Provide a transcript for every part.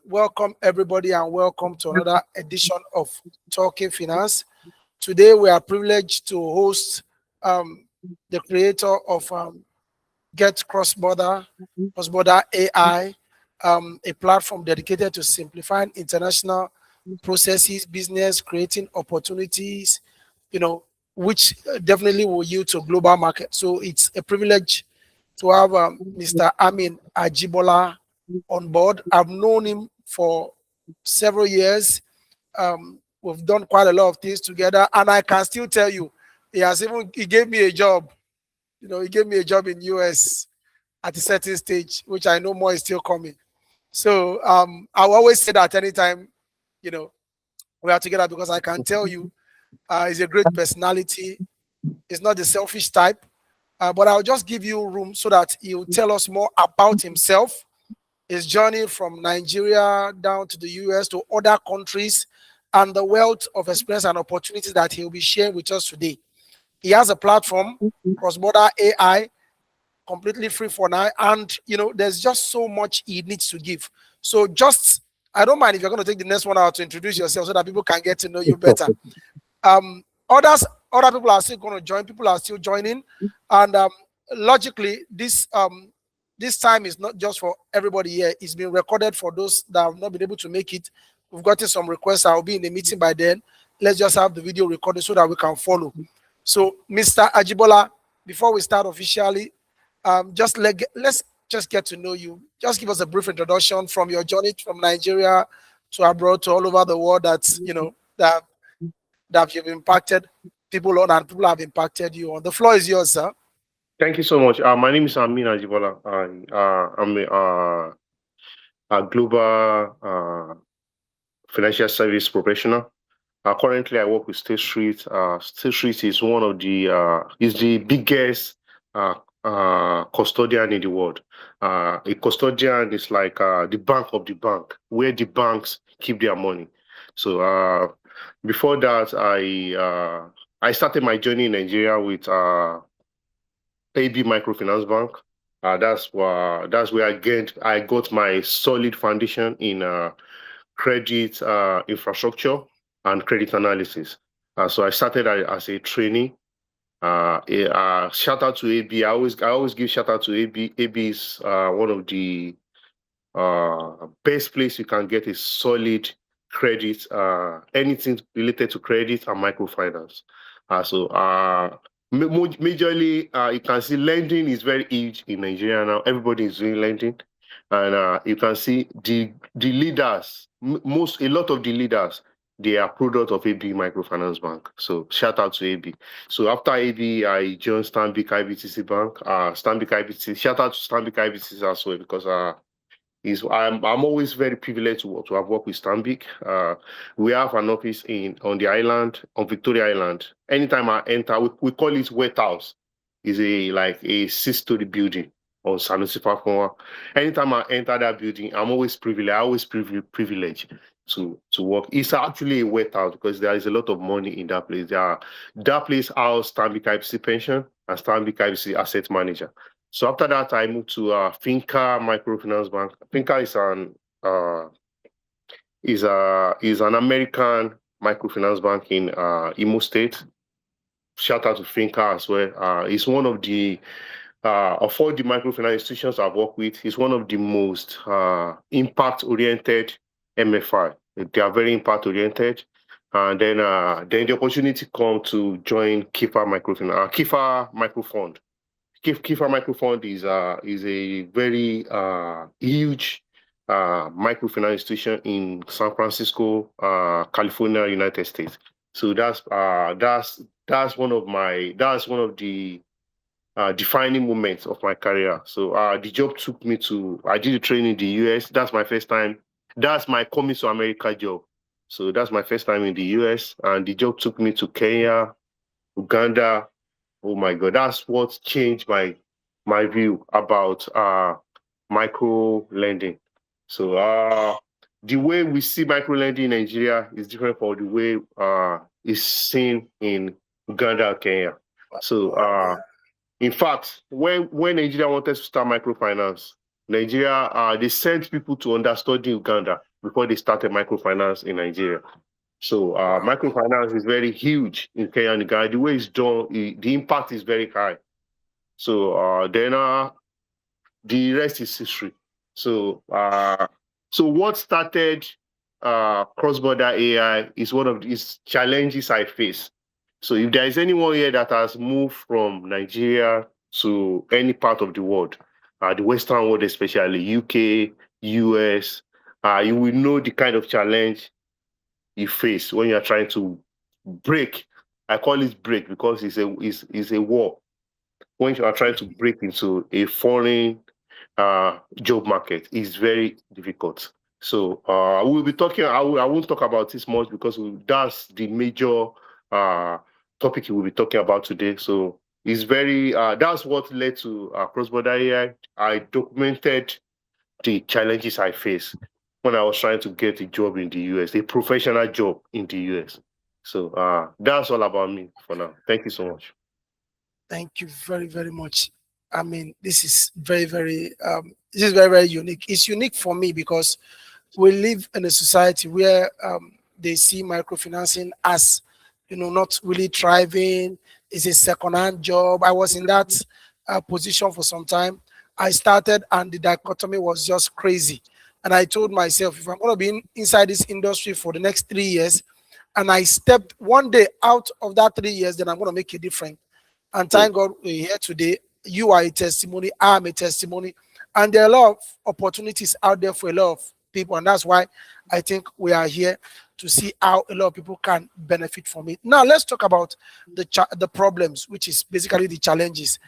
Welcome everybody and welcome to another edition of Talking Finance. Today we are privileged to host the creator of Get Cross-Border AI, a platform dedicated to simplifying international processes, business, creating opportunities, which definitely will yield to global market. So it's a privilege to have Mr. Amin Ajibola on board. I've known him for several years. We've done quite a lot of things together, and I can still tell you, he gave me a job. He gave me a job in US at a certain stage, which I know more is still coming. So I will always say that anytime, we are together, because I can tell you, he's a great personality. He's not the selfish type. But I'll just give you room so that he'll tell us more about himself, his journey from Nigeria down to the US to other countries, and the wealth of experience and opportunities that he'll be sharing with us today. He has a platform, Cross-Border AI, completely free for now. And, there's just so much he needs to give. So I don't mind if you're going to take the next one out to introduce yourself so that people can get to know you better. Other people are still going to join. People are still joining, and logically, this time is not just for everybody here. It's been recorded for those that have not been able to make it. We've gotten some requests. I'll be in the meeting by then. Let's just have the video recorded so that we can follow. So, Mr. Ajibola, before we start officially, let's just get to know you. Just give us a brief introduction from your journey from Nigeria to abroad to all over the world. That you've impacted people on and people have impacted you on. The floor is yours, sir. Thank you so much. My name is Amin Ajibola. I'm a global financial service professional. Currently, I work with State Street. State Street is one of the biggest custodian in the world. A custodian is like the bank of the bank, where the banks keep their money. So before that, I started my journey in Nigeria with AB Microfinance Bank. That's where I got my solid foundation in credit infrastructure and credit analysis. So I started as a trainee. Shout out to AB. I always give shout out to AB. AB is one of the best place you can get a solid credit, anything related to credit and microfinance. Majorly, you can see lending is very huge in Nigeria now. Everybody is doing lending, and you can see the leaders. A lot of the leaders, they are product of AB Microfinance Bank. So shout out to AB. So after AB, I joined Stanbic IBTC Bank. Stanbic IBTC. Shout out to Stanbic IBTC as well, because I'm always very privileged to have worked with Stanbic. We have an office on the island, on Victoria Island. Anytime I enter, we call it Wet House. It's a 6-story building on Sanusi Fakwa. Anytime I enter that building, I'm always privileged to work. It's actually a wet house because there is a lot of money in that place. That place house Stanbic IBTC Pension and Stanbic IBTC Asset Manager. So after that, I moved to Finca Microfinance Bank. Finca is an American microfinance bank in Imo State. Shout out to Finca as well. It's one of the of all the microfinance institutions I've worked with. It's one of the most impact-oriented MFI. They are very impact-oriented. And then the opportunity come to join Kifa Microfinance, Kifa Microfund. Kifa Microfund is a very huge microfinance institution in San Francisco, California, United States. So that's one of the defining moments of my career. So the job took me I did the training in the US. That's my first time. That's my coming to America job. So that's my first time in the US, and the job took me to Kenya, Uganda. Oh my God, that's what changed my view about micro lending. So the way we see micro lending in Nigeria is different from the way it's seen in Uganda and Kenya. So in fact, when Nigeria wanted to start microfinance, Nigeria, they sent people to understudy Uganda before they started microfinance in Nigeria. So Wow. microfinance is very huge in Kenya and Uganda. The way it's done, the impact is very high. So then the rest is history. So so what started cross-border AI is one of these challenges I face. So if there is anyone here that has moved from Nigeria to any part of the world, the Western world especially, UK, US, you will know the kind of challenge you face when you are trying to break. I call it break because it's a war. When you are trying to break into a foreign job market, is very difficult. So we'll be talking. I won't talk about this much because that's the major topic we'll be talking about today. So it's very that's what led to cross-border AI. I documented the challenges I faced when I was trying to get a job in the US, a professional job in the US. So that's all about me for now. Thank you so much. Thank you very, very much. I mean, this is very, very unique. It's unique for me because we live in a society where they see microfinancing as, not really thriving. It's a second-hand job. I was in that position for some time. I started, and the dichotomy was just crazy. And I told myself, if I'm going to be inside this industry for the next 3 years, and I stepped one day out of that 3 years, then I'm going to make a difference. And Mm. thank God we're here today. You are a testimony. I'm a testimony. And there are a lot of opportunities out there for a lot of people. And that's why I think we are here to see how a lot of people can benefit from it. Now, let's talk about the problems, which is basically the challenges.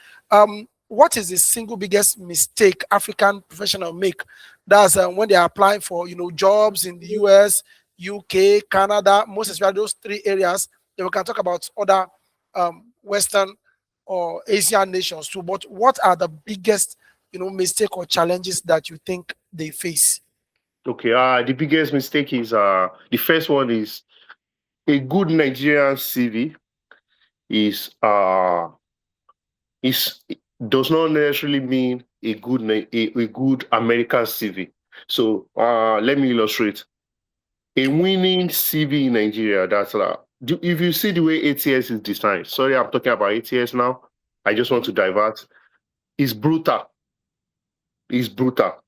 What is the single biggest mistake African professionals make? That's when they are applying for jobs in the US, UK, Canada, most especially those three areas. Then we can talk about other Western or Asian nations too. But what are the biggest, mistake or challenges that you think they face? Okay, the biggest mistake is the first one is a good Nigerian CV is does not necessarily mean a good a good American CV. So let me illustrate. A winning CV in Nigeria, that's if you see the way ATS is designed. Sorry, I'm talking about ATS now. I just want Mhm. to divert. It's brutal. It's brutal.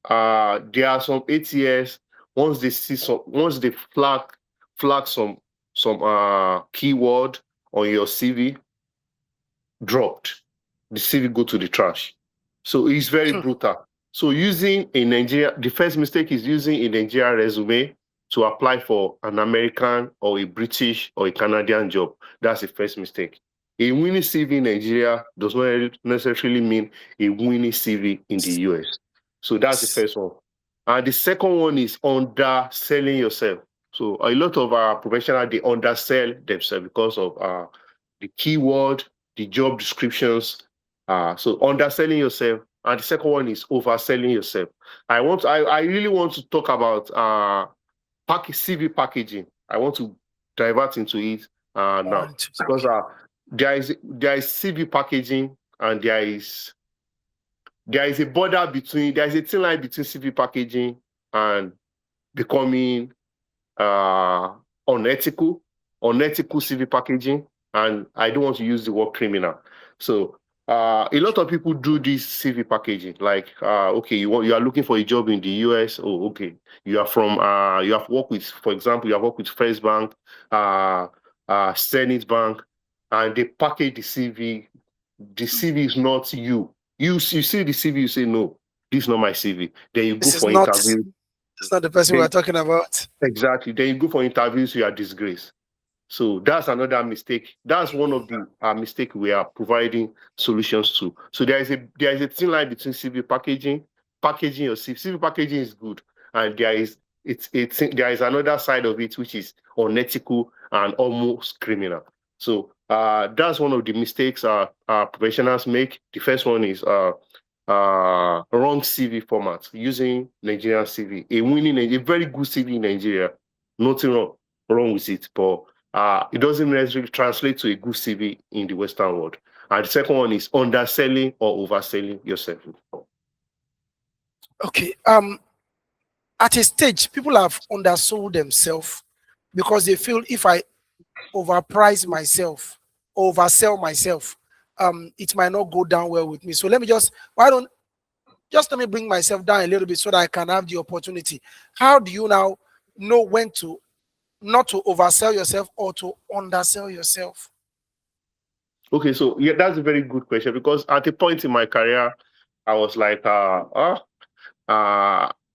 There are some ATS once they flag some keyword on your CV, dropped, the CV go to the trash. So it's very brutal. So using a Nigeria, the first mistake is using a Nigerian resume to apply for an American or a British or a Canadian job. That's the first mistake. A winning CV in Nigeria does not necessarily mean a winning CV in the US. So that's the Yes. first one. And the second one is underselling yourself. So a lot of our professionals, they undersell themselves because of the keyword, the job descriptions. So underselling yourself. And the second one is overselling yourself. I really want to talk about CV packaging. I want to divert into it More now into because okay. there is CV packaging and there is a border between there is a thin line between CV packaging and becoming uh, unethical, unethical CV packaging, and I don't want to use the word criminal. So a lot of people do this CV packaging. Like, okay, you are looking for a job in the US. Oh, okay, you are from you have worked with, for example, you have worked with First Bank, Senate Bank, and they package the CV. The CV is not you. You see the CV, you say no, this is not my CV. Then you go This is for not interview. It's not the person we're Then talking about. exactly. Then you go for interviews, you are disgraced. So that's another mistake. That's one of the mistake we are providing solutions to. So there is a thin line between CV packaging your CV. CV packaging is good, and there is another side of it which is unethical and almost criminal. So that's one of the mistakes professionals make. The first one is wrong CV format using Nigerian CV. A very good CV in Nigeria, nothing wrong with it, but it doesn't necessarily translate to a good CV in the Western world. And the second one is underselling or overselling yourself. Okay. At a stage, people have undersold themselves because they feel if I overprice myself, oversell myself, it might not go down well with me. So let me let me bring myself down a little bit so that I can have the opportunity. How do you now know when to not to oversell yourself or to undersell yourself? Okay, so yeah, that's a very good question because at a point in my career, I was like, uh,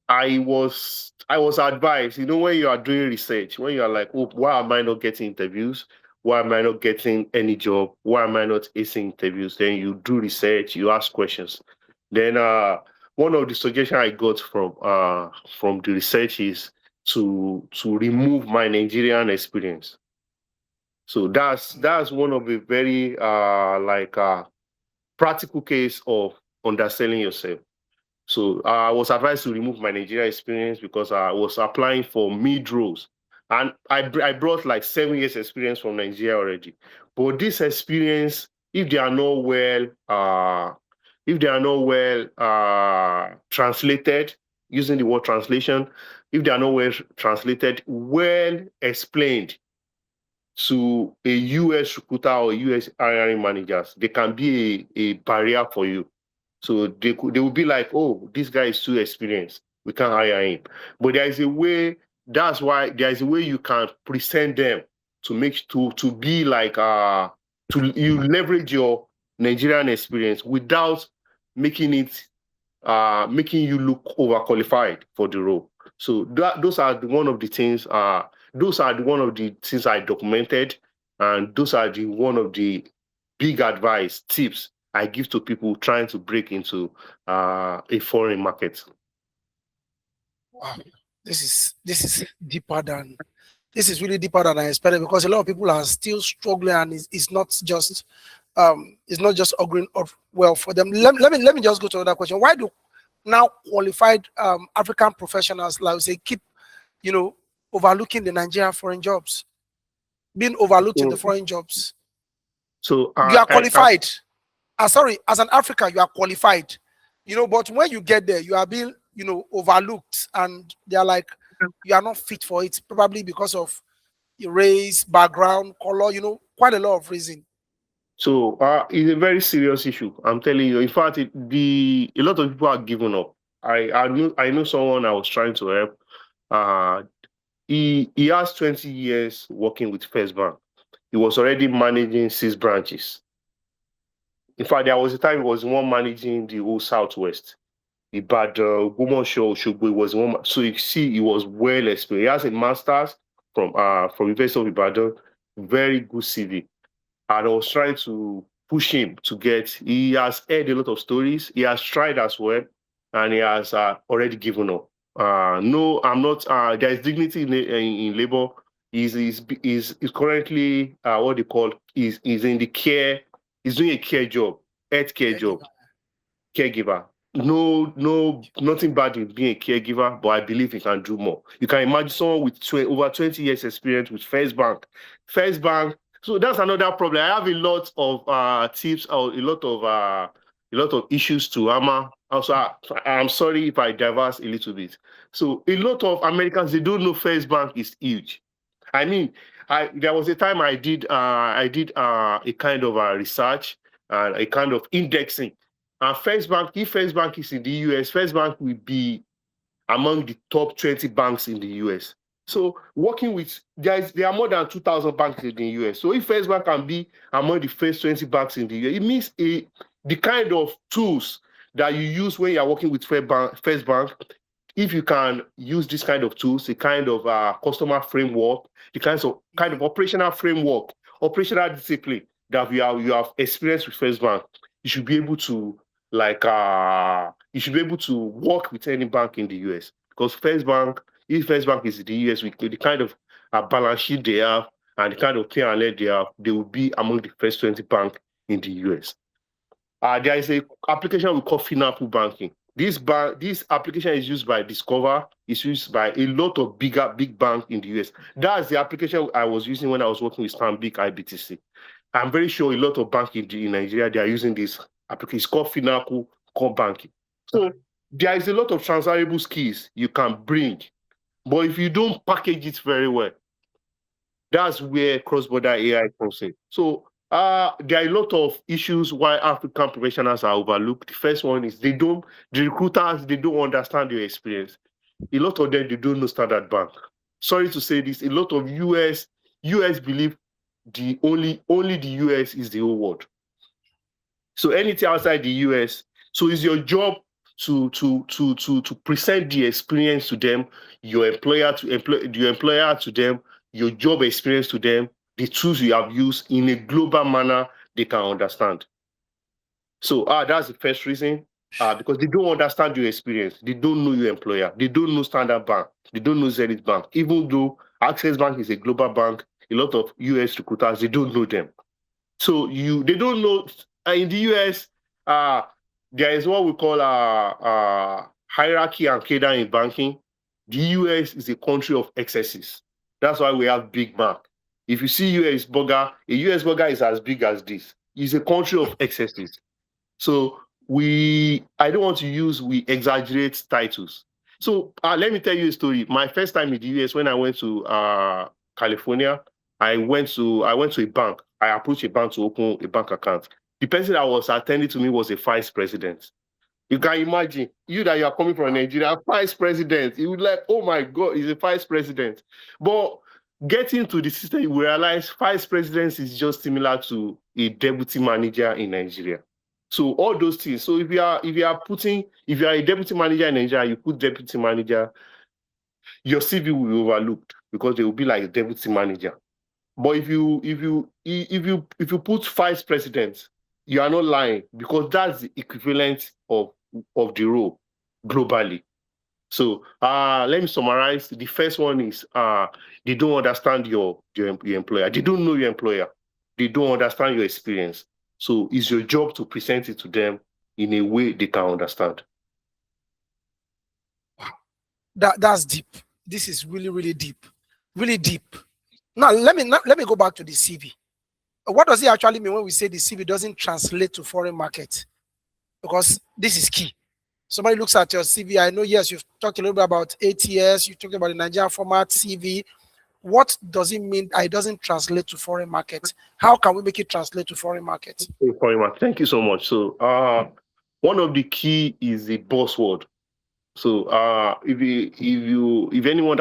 I was advised, when you are doing research, when you are like, oh, why am I not getting interviews? Why am I not getting any job? Why am I not acing interviews? Then you do research, you ask questions. Then one of the suggestions I got from the research is to remove my Nigerian experience. So that's one of the very practical case of underselling yourself. So I was advised to remove my Nigeria experience because I was applying for mid roles, and I brought like 7 years experience from Nigeria already. But this experience, if they are not well translated, using the word translation, if they are not well translated, well explained to a US recruiter or US hiring managers, they can be a barrier for you. So they will be like, oh, this guy is too experienced. We can't hire him. But there is a way, that's why there is a way you can present them to make to be like to you leverage your Nigerian experience without making it making you look overqualified for the role. So those are one of the things. Those are one of the things I documented, and those are the one of the big advice tips I give to people trying to break into a foreign market. Wow, this is deeper than this is really deeper than I expected because a lot of people are still struggling and it's not just auguring of well for them. Let me just go to another question. Why do now qualified African professionals, like we say, keep you know overlooking the Nigerian foreign jobs, being overlooked in the So, foreign jobs? so You are I qualified. Sorry, as an African, you are qualified. But when you get there, you are being overlooked, and they are like you are not fit for it, probably because of your race, background, color. Quite a lot of reason. it's a very serious issue. I'm telling you. In fact, a lot of people are giving up. I know someone I was trying to help. Uh, he has 20 years working with First Bank. He was already managing 6 branches. In fact, there was a time he was the one managing the whole Southwest. Ibadan, Ogbomoso, Osogbo, he was one. So you see, he was well experienced. He has a master's from University of Ibadan, very good CV. And I was trying to push him to get. He has heard a lot of stories. He has tried as well, and he has already given up. No, I'm not. There is dignity in labor. He's currently what they call is in the care. He's doing a care job, health care job, Caregiver. caregiver. No, no, nothing bad in being a caregiver, but I believe he can do more. You can imagine someone with over 20 years experience with First Bank. First Bank. So that's another problem. I have a lot of tips or a lot of issues to hammer. Also, I'm sorry if I diverse a little bit. So a lot of Americans, they don't know First Bank is huge. I mean, there was a time I did a kind of research and a kind of indexing. And First Bank, if First Bank is in the US, First Bank will be among the top 20 banks in the US. So working with there are more than 2,000 banks in the US. So if First Bank can be among the first 20 banks in the US, it means the kind of tools that you use when you are working with First Bank, if you can use this kind of tools, a kind of customer framework, the kind of operational framework, operational discipline that you have experienced with First Bank, you should be able to work with any bank in the US because if First Bank is in the US with the kind of balance sheet they have and the kind of P&L they have, they will be among the first 20 banks in the US. There is a application we call Finaple Banking. This application is used by Discover. It's used by a lot of big banks in the US. That's the application I was using when I was working with Stanbic IBTC. I'm very sure a lot of banks in Nigeria they are using this application. It's called Finacle Core Banking. So there is a lot of transferable skills you can bring, but if you don't package it very well, that's where cross-border AI comes in. So there are a lot of issues why African professionals are overlooked. The first one is the recruiters, they don't understand your experience. A lot of them, they don't know Standard Bank. Sorry to say this, a lot of US believe only the US is the whole world. So anything outside the US, so it's your job to present the experience to them, your employer to them, your job experience to them, the tools you have used in a global manner they can understand. So that's the first reason. Because they don't understand your experience, they don't know your employer, they don't know Standard Bank, they don't know Zenith Bank. Even though Access Bank is a global bank, a lot of US recruiters, they don't know them. So they don't know. In the US, there is what we call hierarchy and cadre in banking. The US is a country of excesses. That's why we have Big Mac. If you see US burger, a US burger is as big as this. It's a country of excesses. So I don't want to use we exaggerate titles. So let me tell you a story. My first time in the US, when I went to California, I went to a bank. I approached a bank to open a bank account. The person that was attending to me was a vice president. You can imagine, you that you are coming from Nigeria, vice president. You would like, oh my God, he's a vice president. But getting to the system, you realize vice president is just similar to a deputy manager in Nigeria. So all those things. So if you are a deputy manager in Nigeria, you put deputy manager, your CV will be overlooked because they will be like a deputy manager. But if you put vice president, you are not lying because that's the equivalent of the role globally. So let me summarize. The first one is they don't understand your employer. They don't know your employer. They don't understand your experience. So it's your job to present it to them in a way they can understand. Wow, that's deep. This is really, really deep, really deep. Now let me go back to the CV. What does it actually mean when we say the CV doesn't translate to foreign market? Because this is key. Somebody looks at your CV. I know, yes, you've talked a little bit about ATS. You talked about the Nigerian format CV. What does it mean it doesn't translate to foreign markets? How can we make it translate to foreign markets? Foreign market. Thank you so much. So one of the key is the buzzword. So if anyone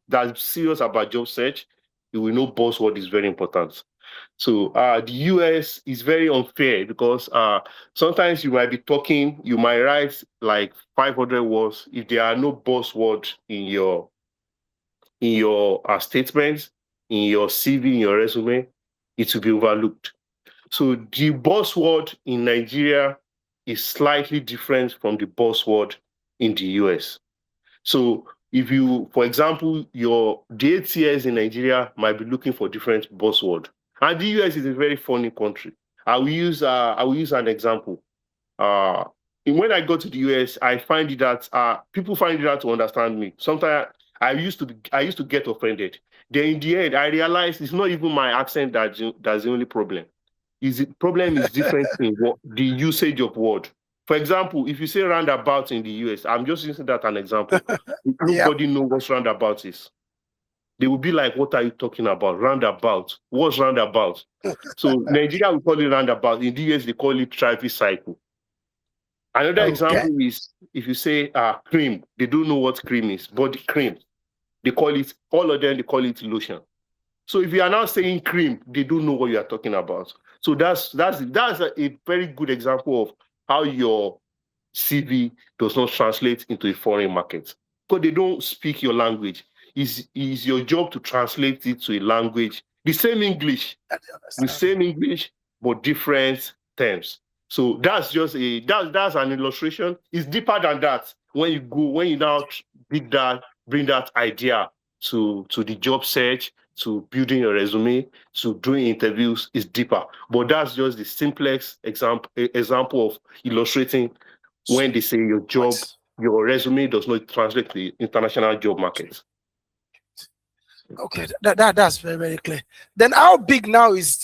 that's serious about job search, you will know buzzword is very important. So the US is very unfair because sometimes you might be talking, you might write like 500 words. If there are no buzzwords in your statements, in your CV, in your resume, it will be overlooked. So the buzzword in Nigeria is slightly different from the buzzword in the US. So if you, for example, the ATS in Nigeria might be looking for different buzzword. And the US is a very funny country. I will use an example. When I go to the US, I find it that people find it hard to understand me. Sometimes I used to get offended. Then in the end, I realized it's not even my accent that's the only problem. The problem is different in the usage of word. For example, if you say roundabout in the US, I'm just using that as an example. Nobody knows what roundabout is. They will be like, what are you talking about? Roundabout. What's roundabout? So Nigeria, we call it roundabout. In the US, they call it traffic cycle. Another example is if you say cream, they don't know what cream is, body cream. All of them, they call it lotion. So if you are now saying cream, they don't know what you are talking about. So that's a very good example of how your CV does not translate into a foreign market because they don't speak your language. It's your job to translate it to a language, the same English, but different terms. So that's just that's an illustration. It's deeper than that. When you now bring that idea to the job search, to building your resume, to doing interviews, is deeper. But that's just the simplest example of illustrating when they say your resume does not translate to the international job market. Okay, that's very, very clear. Then how big now is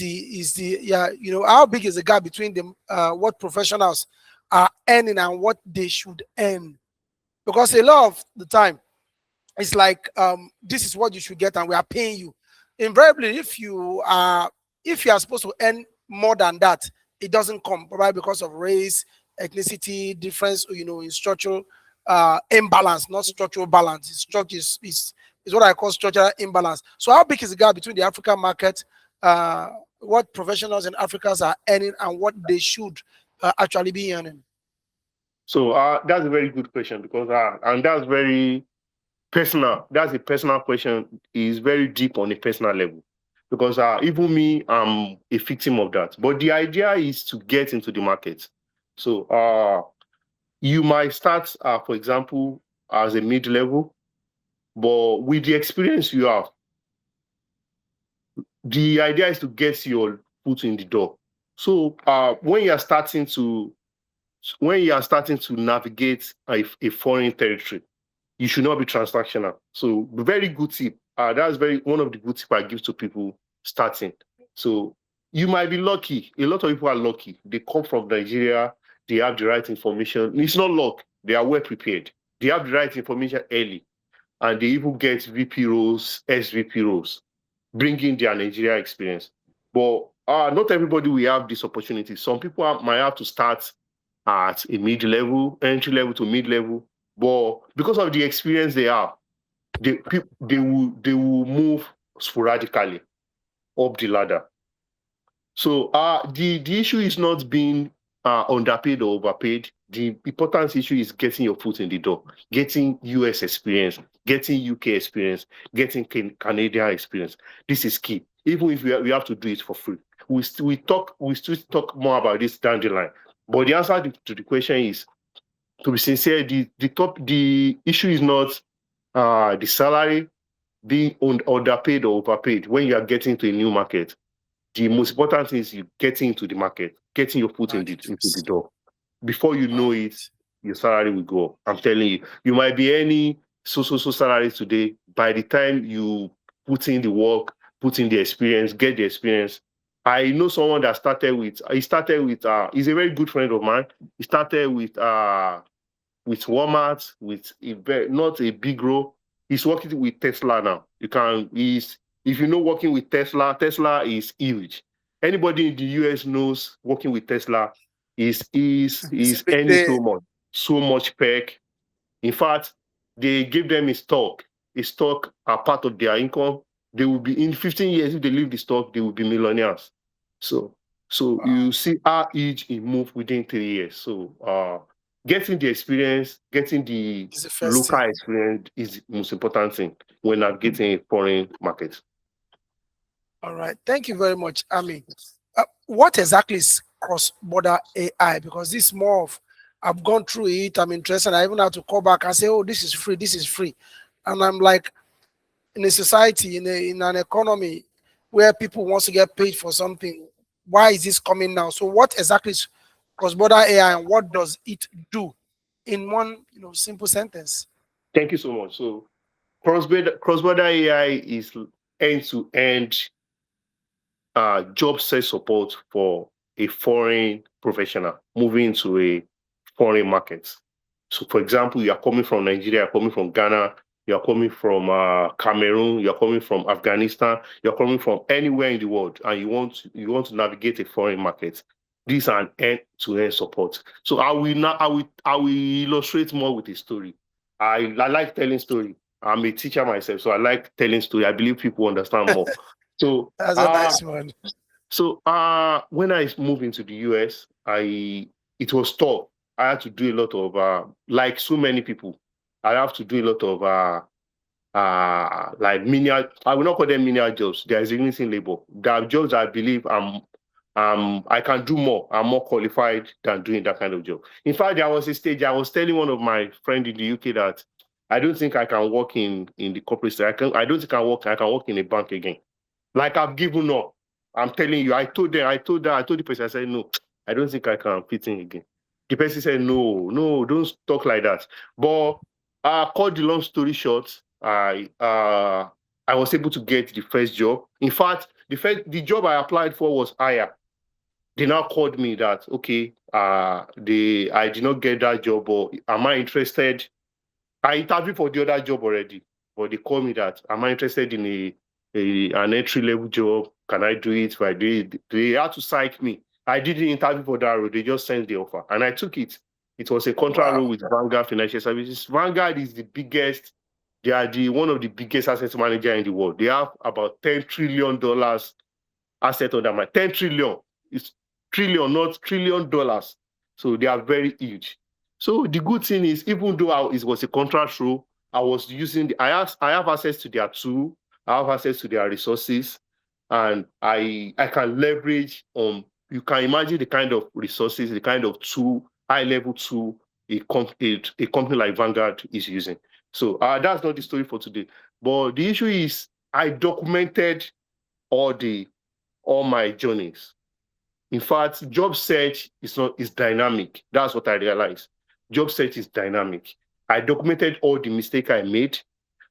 how big is the gap between what professionals are earning and what they should earn? Because a lot of the time it's like this is what you should get and we are paying you. Invariably, if you are supposed to earn more than that, it doesn't come, probably because of race, ethnicity, difference, in structural imbalance, not structural balance. It's structure is what I call structural imbalance. So how big is the gap between the African market, what professionals in Africa are earning and what they should actually be earning? So that's a very good question because and that's very personal. That's a personal question. It's very deep on a personal level because even me, I'm a victim of that. But the idea is to get into the market. So you might start, for example, as a mid-level, but with the experience you have, the idea is to get your foot in the door. So when you are starting to navigate a foreign territory, you should not be transactional. So very good tip. That's very one of the good tips I give to people starting. So you might be lucky. A lot of people are lucky. They come from Nigeria. They have the right information. It's not luck. They are well prepared. They have the right information early, and they even get VP roles, SVP roles, bringing their Nigeria experience. But not everybody will have this opportunity. Some people might have to start at a mid-level, entry level to mid-level, but because of the experience they have, they will move sporadically up the ladder. So the issue is not being underpaid or overpaid. The important issue is getting your foot in the door, getting US experience, getting UK experience, getting Canadian experience. This is key. Even if we have to do it for free, we still talk more about this down the line. But the answer to the question is, to be sincere, the issue is not the salary being underpaid or overpaid when you are getting to a new market. The most important thing is you getting into the market, getting your foot Right. into the door. Before you know it, Right. your salary will go up. I'm telling you, you might be earning so salary today. By the time you put in the work, put in the experience, get the experience. I know someone that he's a very good friend of mine. He started with Walmart, with not a big role. He's working with Tesla now. If you know working with Tesla is huge. Anybody in the US knows working with Tesla It's a is big earning day. so much perk. In fact, they give them a stock are part of their income. They will be in 15 years if they leave the stock, they will be millionaires. So so Wow. you see how each it move within 3 years. So getting the experience, getting the It's the first local thing. experience is the most important thing when navigating a foreign market. All right. Thank you very much, Ami. What exactly is cross-border AI? Because this is more of I've gone through it. I'm interested. I even have to call back and say, "Oh, this is free. This is free," and I'm like, in a society, in an economy where people wants to get paid for something, why is this coming now? So, what exactly is cross-border AI, and what does it do? In one, simple sentence. Thank you so much. So cross-border AI is end-to-end job search support for a foreign professional moving into a foreign market. So, for example, you are coming from Nigeria, you're coming from Ghana, you're coming from Cameroon, you're coming from Afghanistan, you're coming from anywhere in the world, and you want to navigate a foreign market. These are an end-to-end support. So I will illustrate more with a story. I like telling story. I'm a teacher myself, so I like telling story. I believe people understand more. So That's a nice one. when I moved into the US, it was tough. I had to do a lot of like so many people. I have to do a lot of like menial. I will not call them menial jobs. There is anything labor. There are jobs I believe I can do more. I'm more qualified than doing that kind of job. In fact, there was a stage I was telling one of my friends in the UK that I don't think I can work in the corporate sector. I don't think I can work in a bank again. Like I've given up. I'm telling you, I told the person, I said, no, I don't think I can fit in again. The person said, no, no, don't talk like that. But cut the long story short, I was able to get the first job. In fact, the job I applied for was higher. they now called me that, okay, I did not get that job, or am I interested? I interviewed for the other job already, but they called me that, am I interested in an entry level job? Can I do it? If I do it, they had to psych me. I didn't interview for that role. They just sent the offer, and I took it. It was a contract Wow. role with Vanguard Financial Services. Vanguard is the biggest. They are one of the biggest asset manager in the world. They have about $10 trillion asset under my 10 trillion. It's trillion, not $1 trillion. So they are very huge. So the good thing is, even though it was a contract role, I was using I have access to their tool, I have access to their resources, and I can leverage on. You can imagine the kind of resources, the kind of tool, high level tool a company like Vanguard is using. So that's not the story for today. But the issue is, I documented all my journeys. In fact, job search is dynamic. That's what I realized. Job search is dynamic. I documented all the mistakes I made,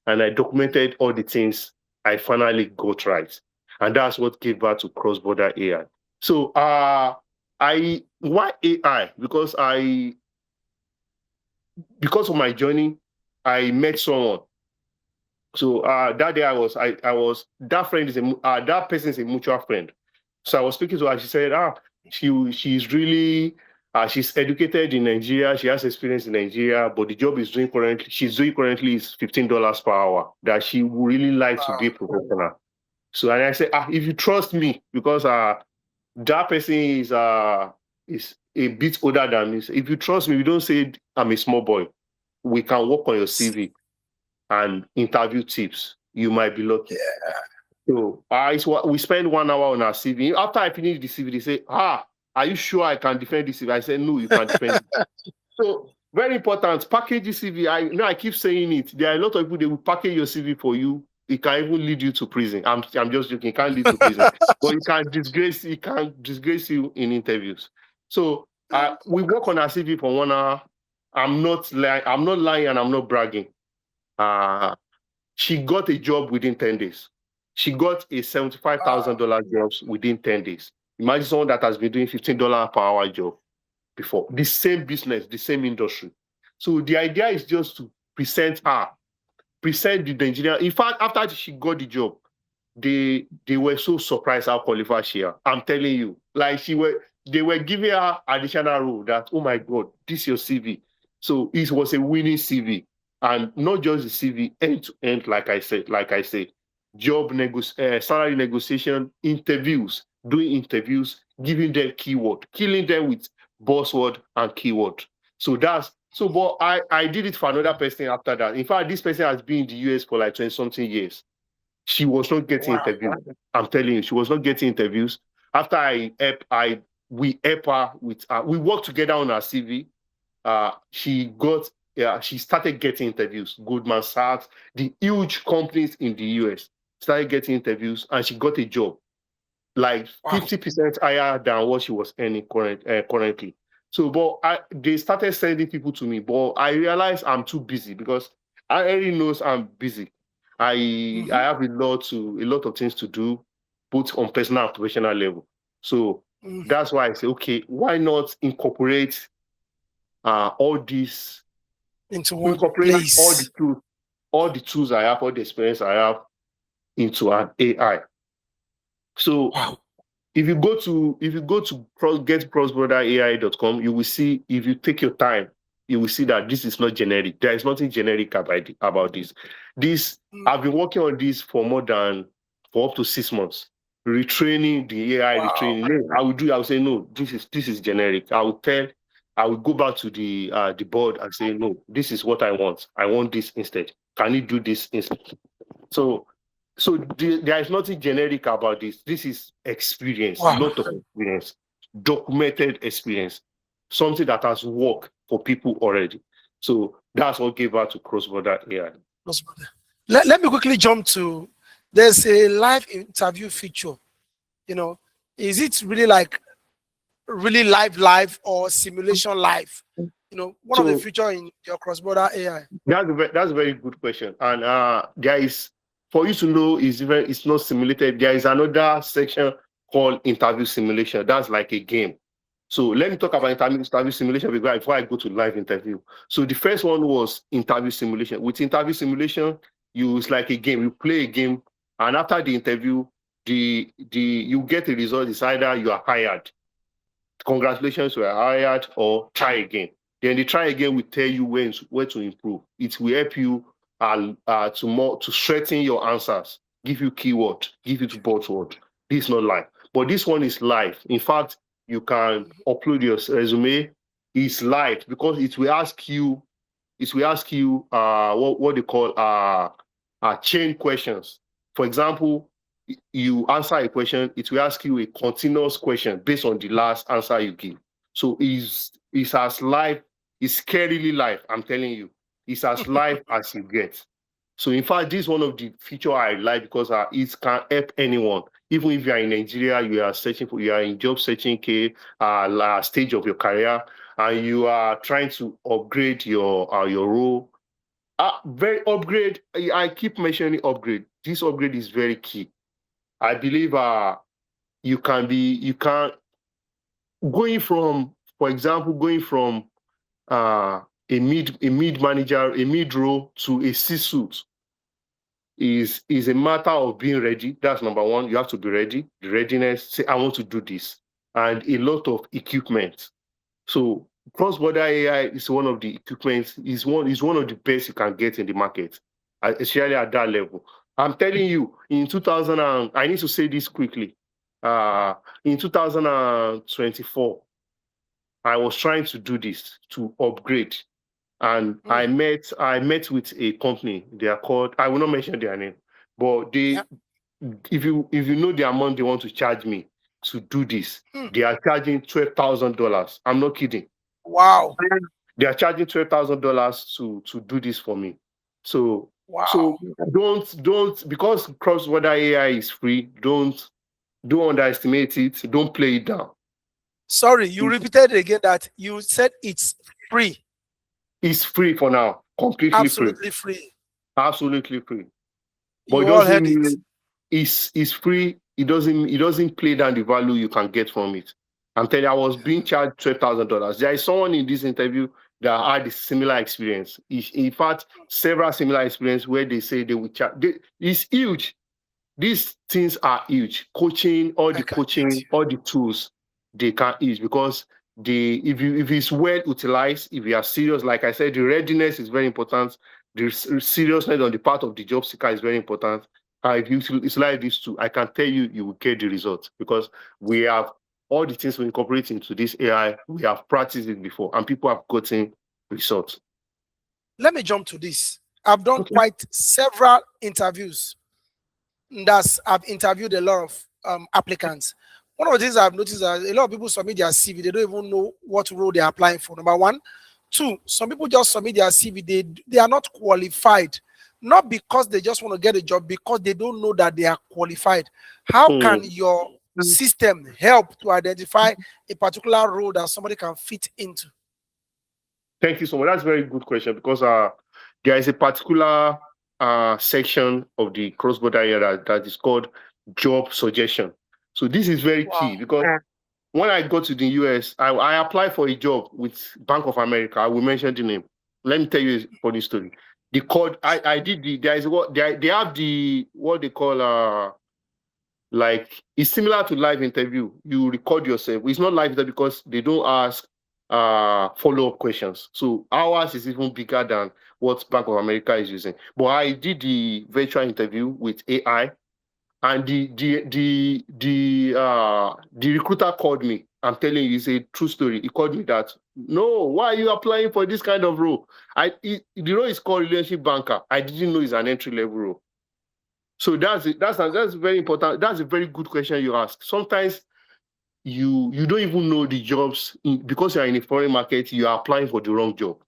and I documented all the things I finally got right. And that's what gave birth to cross-border AI. So why AI? Because of my journey, I met someone. So that day I was that friend is that person is a mutual friend. So I was speaking to her. She said, she's really she's educated in Nigeria. She has experience in Nigeria, but the job she's doing currently is $15 per hour. That she would really like to be a professional. So and I said, if you trust me, because that person is a bit older than me. So if you trust me, you don't say I'm a small boy. We can work on your CV and interview tips. You might be lucky. Yeah. So we spend 1 hour on our CV. After I finish the CV, they say, are you sure I can defend this CV? I said, no, you can't defend it. So very important, package the CV. I keep saying it. There are a lot of people, they will package your CV for you. It can even lead you to prison. I'm just joking. It can't lead to prison. But it can disgrace you in interviews. So we work on our CV for 1 hour. I'm not lying and I'm not bragging. She got a job within 10 days. She got a $75,000 job within 10 days. Imagine someone that has been doing $15 per hour job before. The same business, the same industry. So the idea is just to present the Nigerian. In fact, after she got the job, they were so surprised how qualified she is. I'm telling you, like they were giving her additional role that, oh my God, this is your CV. So it was a winning CV. And not just the CV, end to end, like I said, salary negotiation, interviews, doing interviews, giving them keyword, killing them with buzzword and keyword. But I did it for another person after that. In fact, this person has been in the US for like 20-something years. She was not getting interviews. I'm telling you, she was not getting interviews. After we help her with, we worked together on her CV. She started getting interviews. Goldman Sachs, the huge companies in the US, started getting interviews, and she got a job, like 50% higher than what she was earning currently. So, but they started sending people to me, but I realized I'm too busy, because I already knows I'm busy. I have a lot of things to do, both on personal and professional level. So that's why I say, okay, why not incorporate all these into one place? all the tools I have, all the experience I have into an AI. So if you go to getcrossborderai.com, you will see, if you take your time, you will see that this is not generic. There is nothing generic about this. I've been working on this for up to 6 months. Retraining the AI, retraining. I will say, no, this is generic. I will go back to the board and say, no, this is what I want. I want this instead. Can you do this instead? So there is nothing generic about this. This is experience, a lot of experience, documented experience, something that has worked for people already. So that's what gave birth to cross-border AI. Let me quickly jump to, there's a live interview feature. Is it really like live or simulation live? One of the feature in your cross-border AI. That's a very good question. And there is, for you to know, it's not simulated. There is another section called interview simulation. That's like a game. So let me talk about interview simulation before I go to live interview. So the first one was interview simulation. With interview simulation, it's like a game. You play a game, and after the interview, you get a result. It's either you are hired, congratulations, you are hired, or try again. Then the try again will tell you where to improve. It will help you to strengthen your answers, give you keyword, give you buzzword. This is not live, but this one is live. In fact, you can upload your resume. It's live because it will ask you what they call chain questions. For example, you answer a question, it will ask you a continuous question based on the last answer you give. So it's as live, it's scarily live, I'm telling you. It's as live as you get. So in fact, this is one of the feature I like because it can help anyone. Even if you are in Nigeria, you are in job searching stage of your career, and you are trying to upgrade your role. Very upgrade. I keep mentioning upgrade. This upgrade is very key. I believe you can going from, for example, going from a mid manager, a mid role to a C-suite is a matter of being ready. That's number one. You have to be ready. The readiness, say, I want to do this. And a lot of equipment. So cross-border AI is one of the equipment, is one of the best you can get in the market, especially at that level. I'm telling you, in 2000, I need to say this quickly. In 2024, I was trying to do this to upgrade, and I met with a company. They are called. I will not mention their name, but Yeah. if you know the amount they want to charge me to do this, they are charging $12,000. I'm not kidding. Wow. They are charging $12,000 to do this for me. So Wow. don't because cross-border AI is free. Don't underestimate it. Don't play it down. Sorry, you repeated it again that you said it's free. It's free for now, completely free, Absolutely free. absolutely free. But it You all doesn't heard it. mean it's free. It doesn't play down the value you can get from it. I'm telling you, I was being charged $12,000. There is someone in this interview that had a similar experience. In fact, several similar experience where they say they will charge. It's huge. These things are huge. Coaching, all I the can get coaching, all the tools they can use because if it's well utilized, if you are serious, like I said, the readiness is very important. The seriousness on the part of the job seeker is very important. If you utilize these two, I can tell you, you will get the results because we have all the things we incorporate into this AI. We have practiced it before, and people have gotten results. Let me jump to this. I've done Okay. quite several interviews. I've interviewed a lot of applicants. One of the things I've noticed is that a lot of people submit their CV, they don't even know what role they're applying for. Number one. Two, some people just submit their CV, they are not qualified. Not because they just want to get a job, because they don't know that they are qualified. How can your system help to identify a particular role that somebody can fit into? Thank you so much. That's a very good question because there is a particular section of the cross-border area that is called job suggestion. So this is very key because when I go to the US, I applied for a job with Bank of America. I will mention the name. Let me tell you a funny story. The code I did there is what they have what they call like it's similar to live interview. You record yourself. It's not live interview because they don't ask follow-up questions. So ours is even bigger than what Bank of America is using. But I did the virtual interview with AI, and the recruiter called me. I'm telling you, it's a true story. He called me that, no, why are you applying for this kind of role? The role is called relationship banker. I didn't know it's an entry-level role. So that's very important. That's a very good question you ask. Sometimes you don't even know the jobs because you're in a foreign market, you are applying for the wrong job.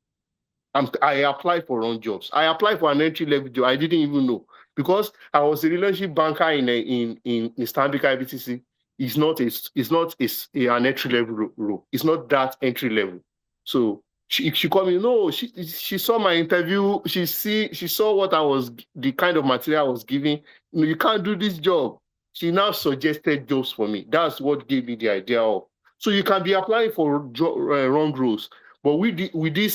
I applied for wrong jobs. I applied for an entry-level job. I didn't even know because I was a relationship banker in Stanbic IBTC. It's not an entry-level role. It's not that entry-level. So she called me. No, she saw my interview. She saw what the kind of material I was giving. You can't do this job. She now suggested jobs for me. That's what gave me the idea of. So you can be applying for wrong roles, but with this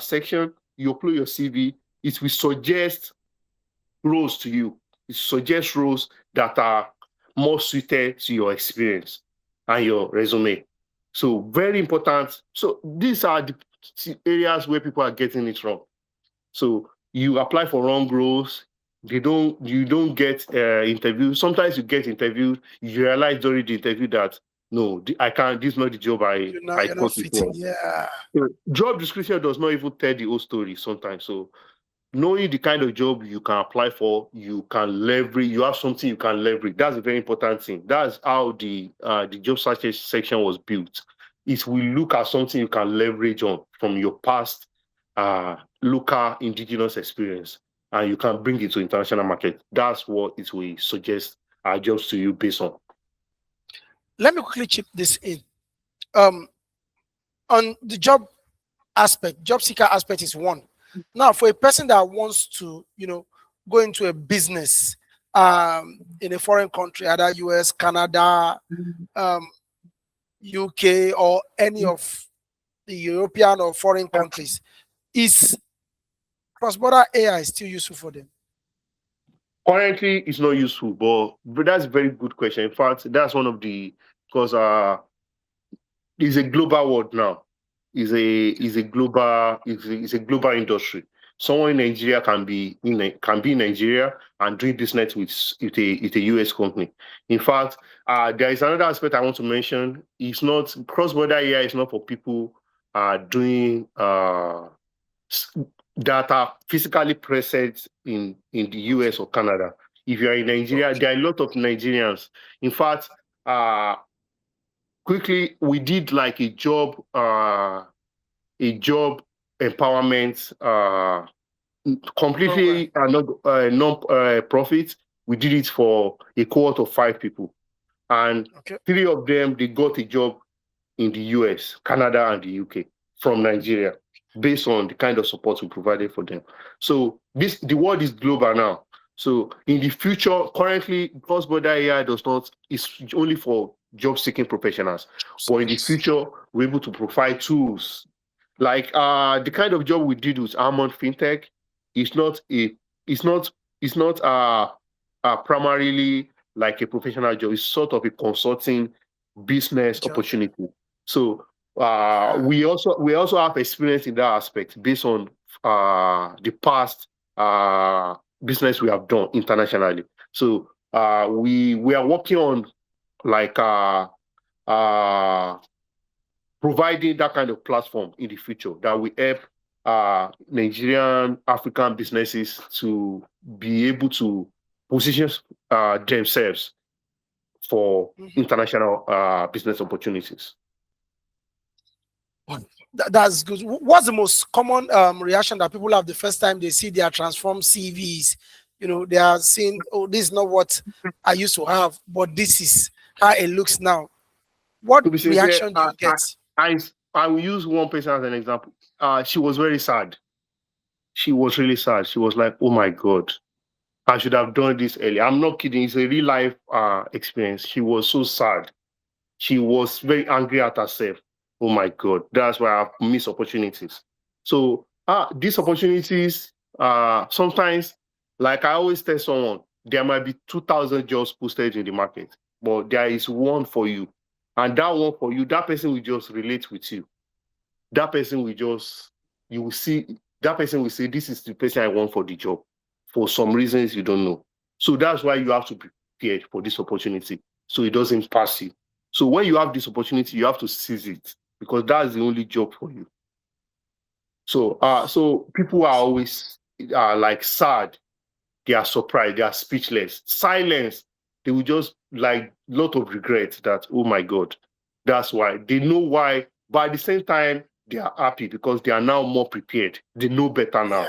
section, you upload your CV. It will suggest roles to you. It suggests roles that are more suited to your experience and your resume. So very important. So these are the areas where people are getting it wrong. So you apply for wrong roles. You don't get interviews. Sometimes you get interviewed. You realize during the interview that no, I can't. This is not the job I you're not thought it fitting. was. Yeah. So job description does not even tell the whole story sometimes. So knowing the kind of job you can apply for, you can leverage. You have something you can leverage. That's a very important thing. That's how the job search section was built. It will look at something you can leverage on from your past local indigenous experience, and you can bring it to international market. That's what it will suggest jobs to you based on. Let me quickly chip this in. On the job aspect, job seeker aspect is one. Now, for a person that wants to, go into a business in a foreign country, either US, Canada, UK, or any of the European or foreign countries, is cross-border AI still useful for them? Currently, it's not useful, but that's a very good question. In fact, that's one of the because it's a global world now. It's a global industry. Someone in Nigeria can be in Nigeria and doing business with a US company. In fact, there is another aspect I want to mention. It's not cross-border AI is not for people doing that are physically present in the US or Canada. If you are in Nigeria, there are a lot of Nigerians. In fact, quickly we did like a job empowerment completely non-profit. We did it for a cohort of 5 people, and 3 of them they got a job in the US, Canada, and the UK from Nigeria, based on the kind of support we provided for them. So the world is global now. So in the future, currently, cross-border AI is only for job-seeking professionals. But in the future, we're able to provide tools like the kind of job we did with Almond FinTech. It's not primarily like a professional job. It's sort of a consulting business opportunity. So we also have experience in that aspect based on the past business we have done internationally. So we are working on like providing that kind of platform in the future that will help Nigerian African businesses to be able to position themselves for international business opportunities. That's good. What's the most common reaction that people have the first time they see their transformed CVs? They are saying, "Oh, this is not what I used to have, but this is how it looks now." What reaction do you get? I will use one person as an example. She was very sad. She was really sad. She was like, "Oh my God, I should have done this earlier." I'm not kidding. It's a real life experience. She was so sad. She was very angry at herself. Oh my God, that's why I've missed opportunities. So these opportunities, sometimes, like I always tell someone, there might be 2,000 jobs posted in the market, but there is one for you. And that one for you, that person will just relate with you. That person will you will see, that person will say, this is the person I want for the job. For some reasons you don't know. So that's why you have to be prepared for this opportunity so it doesn't pass you. So when you have this opportunity, you have to seize it because that's the only job for you. So people are always like sad, they are surprised, they are speechless, silence. They will just like lot of regret that, oh my God, that's why. They know why, but at the same time, they are happy because they are now more prepared. They know better now.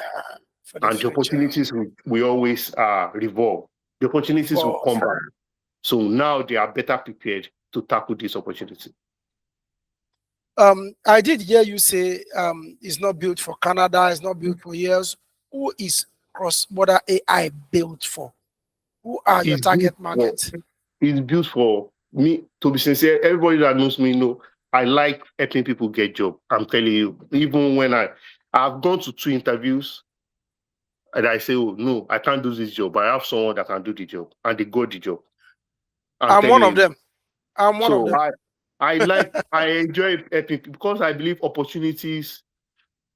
And the opportunities will always revolve. The opportunities will come back. So now they are better prepared to tackle this opportunity. I did hear you say it's not built for Canada, it's not built for years. Who is cross-border AI built for? Who are your target market? It's built for me. To be sincere, everybody that knows me know I like helping people get job. I'm telling you, even when I've gone to 2 interviews and I say, oh no, I can't do this job. I have someone that can do the job, and they got the job. I'm I'm telling one of you. them. I'm one of So them. I enjoy helping because I believe opportunities,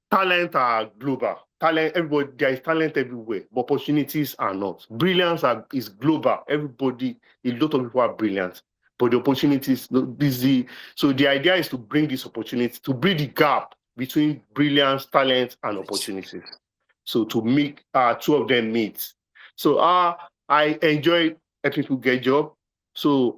talent are global. Talent, everybody, there is talent everywhere, but opportunities are not. Brilliance is global. Everybody, a lot of people are brilliant, but the opportunities not busy. So the idea is to bring this opportunity, to bridge the gap between brilliance, talent, and opportunities. So to make two of them meet. So I enjoy helping people get job. So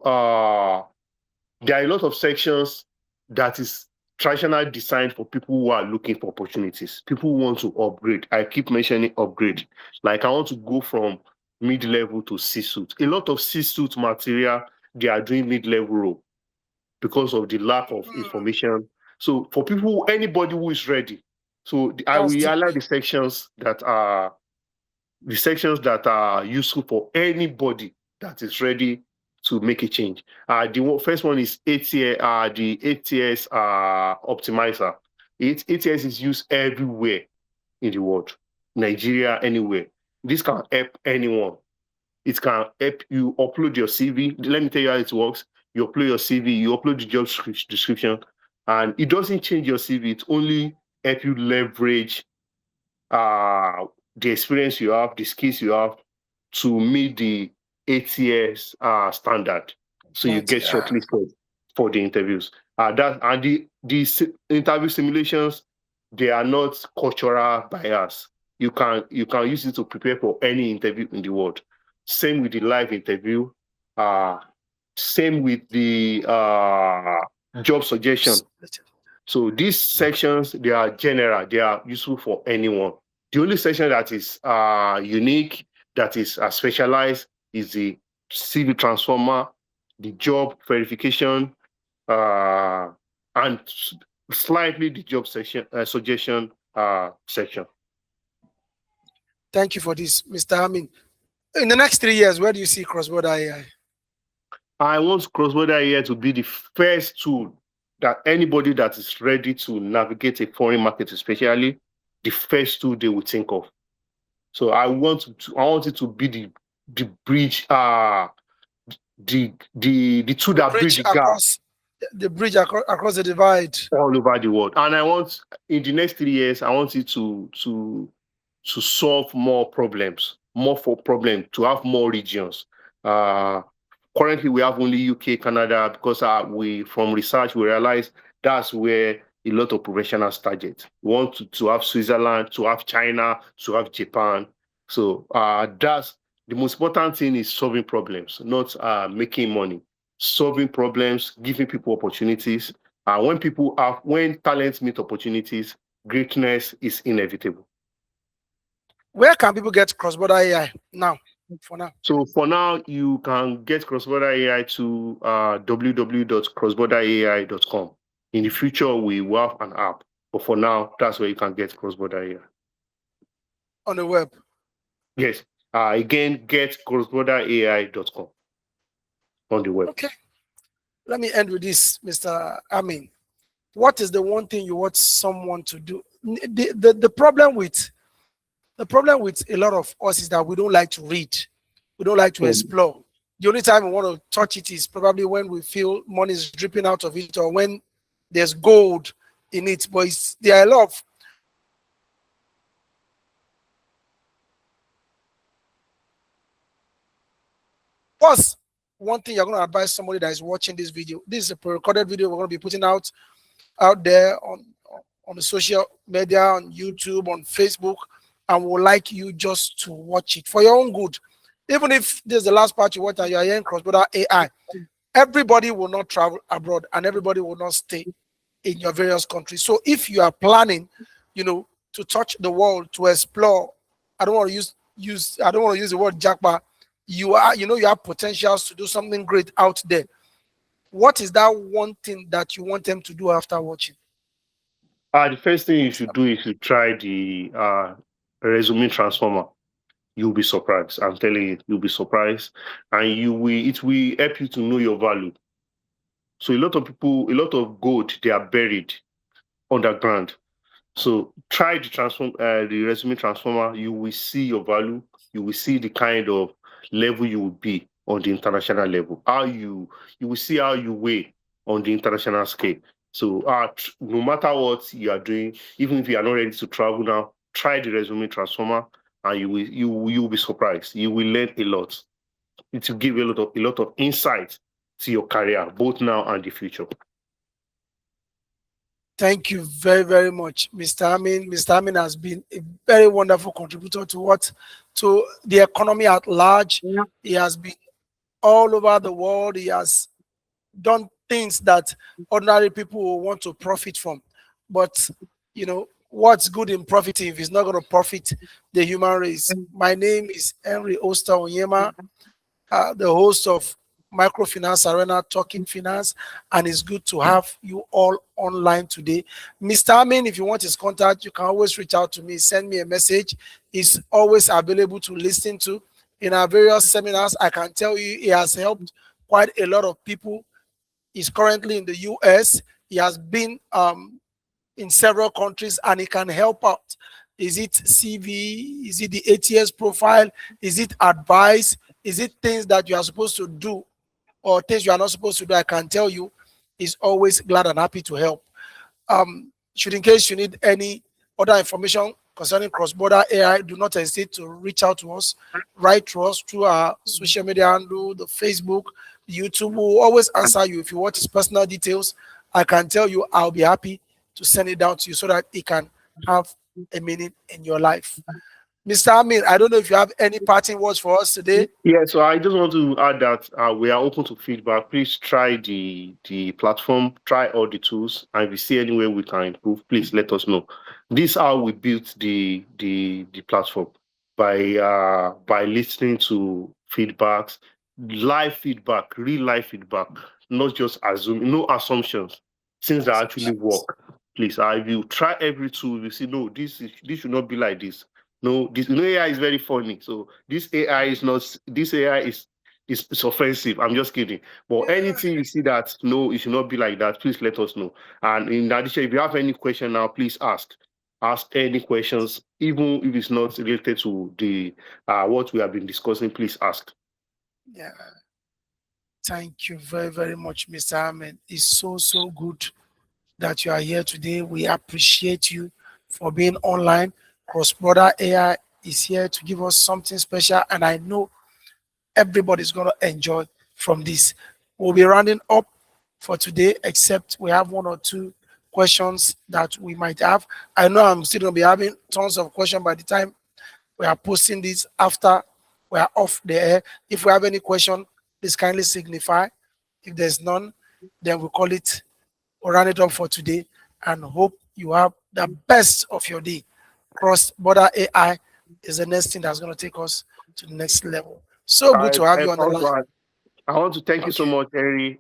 there are a lot of sections that is traditionally designed for people who are looking for opportunities, people who want to upgrade. I keep mentioning upgrade. Like I want to go from mid-level to C-suite. A lot of C-suite material, they are doing mid-level role because of the lack of information. So for people, anybody who is ready, so I That's will deep. highlight the sections that are useful for anybody that is ready to make a change. First one is ATS, the ATS optimizer. ATS is used everywhere in the world, Nigeria, anywhere. This can help anyone. It can help you upload your CV. Let me tell you how it works. You upload your CV, you upload the job description, and it doesn't change your CV. It only help you leverage uh, the experience you have, the skills you have to meet the ATS standard. So you But get shortlisted for the interviews. Interview simulations, they are not cultural bias. You can use it to prepare for any interview in the world. Same with the live interview. Uh, Same with the job suggestion. So these sections, they are general, they are useful for anyone. The only section that is unique, that is specialized, is the CV transformer, the job verification, uh, and slightly the job section suggestion section. thank you for this, Mr. Amin. In the next 3 years, where do you see cross-border AI? I want cross-border AI to be the first tool that anybody that is ready to navigate a foreign market, especially, the first tool they will think of. So I want it to be the bridge, the tool The that bridge bridge the gap across across the divide. all over the world. And I want in the next 3 years, I want it to solve more problems, more for problem, to have more regions. Uh, Currently, we have only UK, Canada, because we from research we realize that's where a lot of professionals target. We want to have Switzerland, to have China, to have Japan. So that's the most important thing is solving problems, not making money. Solving problems, giving people opportunities. When talents meet opportunities, greatness is inevitable. Where can people get cross-border AI now? For now. So for now, you can get cross-border AI to www.crossborderai.com. In the future, we will have an app, but for now, that's where you can get cross-border AI. On the web. Yes. Again, get crossborderai.com on the web. Okay. Let me end with this, Mr. Amin. What is the one thing you want someone to do? The problem with a lot of us is that we don't like to read. We don't like to Mm. explore. The only time we want to touch it is probably when we feel money is dripping out of it or when there's gold in it. But there are a lot of what's one thing you're going to advise somebody that is watching this video. This is a pre-recorded video we're going to be putting out there on the social media, on YouTube, on Facebook, and would like you just to watch it for your own good. Even if this is the last part you watch and you are hearing cross-border AI, everybody will not travel abroad and everybody will not stay in your various countries. So if you are planning, to touch the world, to explore, I don't want to use the word jackpot. You have potentials to do something great out there. What is that one thing that you want them to do after watching? The first thing you should do is to try the resume transformer. you'll be surprised. I'm telling you, you'll be surprised, and it will help you to know your value. So a lot of people, a lot of gold, they are buried underground. So try to transform the resume transformer. You will see your value. You will see the kind of level you will be on the international level. You will see how you weigh on the international scale. So no matter what you are doing, even if you are not ready to travel now, try the resume transformer, and you will be surprised. You will learn a lot. It will give you a lot of insight to your career, both now and the future. Thank you very, very much, Mr. Amin. Mr. Amin has been a very wonderful contributor to the economy at large. He has been all over the world. He has done things that ordinary people will want to profit from. But what's good in profiting if it's not going to profit the human race? My name is Henry Oster Onyema, the host of Microfinance Arena Talking Finance, and it's good to have you all online today. Mr. Amin, if you want his contact, you can always reach out to me, send me a message. He's always available to listen to. In our various seminars, I can tell you he has helped quite a lot of people. He's currently in the US. He has been in several countries, and he can help out. Is it CV? Is it the ATS profile? Is it advice? Is it things that you are supposed to do or things you are not supposed to do? I can tell you, he's always glad and happy to help. Should in case you need any other information concerning cross-border AI, do not hesitate to reach out to us, write to us through our social media handle, the Facebook, the YouTube. Will always answer you. If you want his personal details, I can tell you I'll be happy to send it down to you so that it can have a meaning in your life. Mr. Amin, I don't know if you have any parting words for us today. Yeah, so I just want to add that we are open to feedback. Please try the platform, try all the tools, and if you see anywhere we can improve, please let us know. This is how we built the platform by listening to feedbacks, live feedback, real life feedback, not just assume, no assumptions, things that actually work. Please, if you try every tool, you see, no, this should not be like this. No, this AI is very funny. So this AI is not. This AI is offensive. I'm just kidding. But anything you see that no, it should not be like that. Please let us know. And in addition, if you have any question now, please ask. Ask any questions, even if it's not related to the what we have been discussing. Please ask. Yeah. Thank you very, very much, Mr. Ahmed. It's so good that you are here today. We appreciate you for being online. Cross Border AI is here to give us something special, and I know everybody's going to enjoy from this. We'll be rounding up for today, except we have one or two questions that we might have. I know I'm still going to be having tons of questions by the time we are posting this after we are off the air. If we have any question, please kindly signify. If there's none, then we'll call it, we'll run it up for today, and hope you have the best of your day. Cross Border AI is the next thing that's going to take us to the next level. So good I, to have I you on the line. also I want to thank you so Okay. much, Harry,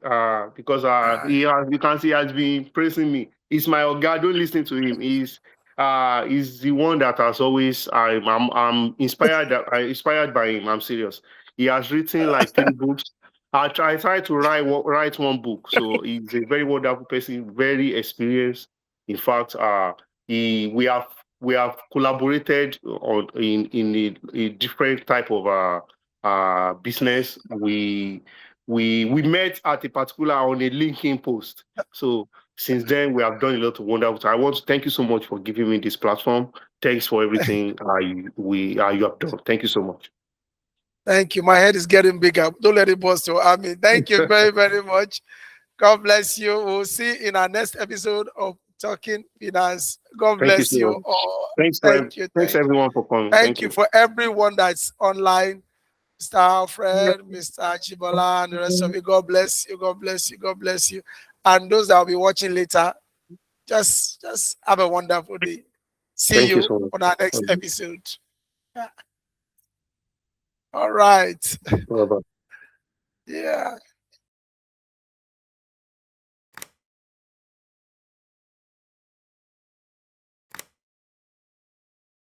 because you can see he has been praising me. He's my guy. Don't listen to him. He's the one that has always. I'm inspired. I inspired by him. I'm serious. He has written like 3 books. I try to write one book. So he's a very wonderful person, very experienced. In fact, he we have collaborated on in a different type of business. We met at a particular on a LinkedIn post. So since then, we have done a lot of wonderful. I want to thank you so much for giving me this platform. Thanks for everything you have done. Thank you so much. Thank you. My head is getting bigger. Don't let it burst. I mean, thank you very, very much. God bless you. We'll see you in our next episode of Talking Finance. God Thank you bless so you much. all. Thanks Thank you. thanks Thank you. everyone for coming. Thank Thank you you. for everyone that's online. Mr. Alfred, Mr. Chibola, and the rest of you. God bless you. God bless you. God bless you. And those that will be watching later, just have a wonderful day. See Thank you you so on our next much. episode. All right. Bye-bye. Yeah.